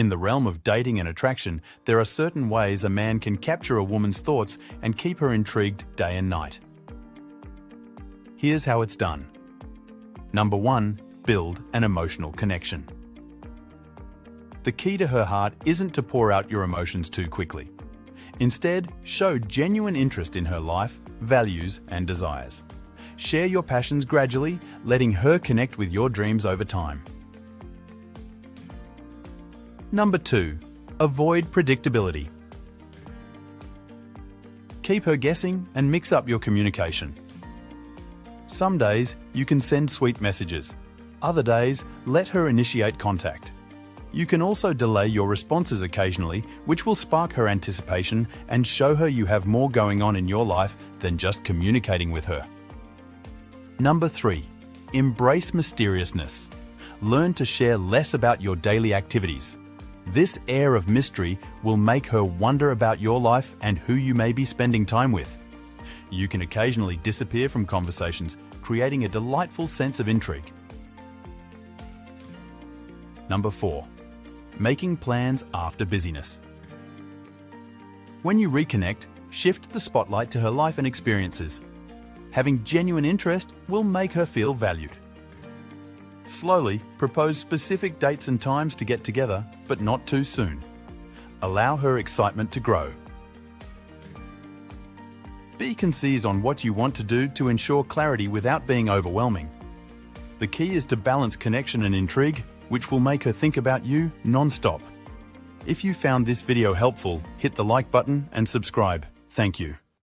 In the realm of dating and attraction, there are certain ways a man can capture a woman's thoughts and keep her intrigued day and night. Here's how it's done. Number 1. Build an emotional connection. The key to her heart isn't to pour out your emotions too quickly. Instead, show genuine interest in her life, values, and desires. Share your passions gradually, letting her connect with your dreams over time. Number 2. Avoid predictability. Keep her guessing and mix up your communication. Some days, you can send sweet messages. Other days, let her initiate contact. You can also delay your responses occasionally, which will spark her anticipation and show her you have more going on in your life than just communicating with her. Number 3. Embrace mysteriousness. Learn to share less about your daily activities. This air of mystery will make her wonder about your life and who you may be spending time with. You can occasionally disappear from conversations, creating a delightful sense of intrigue. Number 4. Making plans after busyness. When you reconnect, shift the spotlight to her life and experiences. Having genuine interest will make her feel valued. Slowly propose specific dates and times to get together, but not too soon. Allow her excitement to grow. Be concise on what you want to do to ensure clarity without being overwhelming. The key is to balance connection and intrigue, which will make her think about you non-stop. If you found this video helpful, hit the like button and subscribe. Thank you.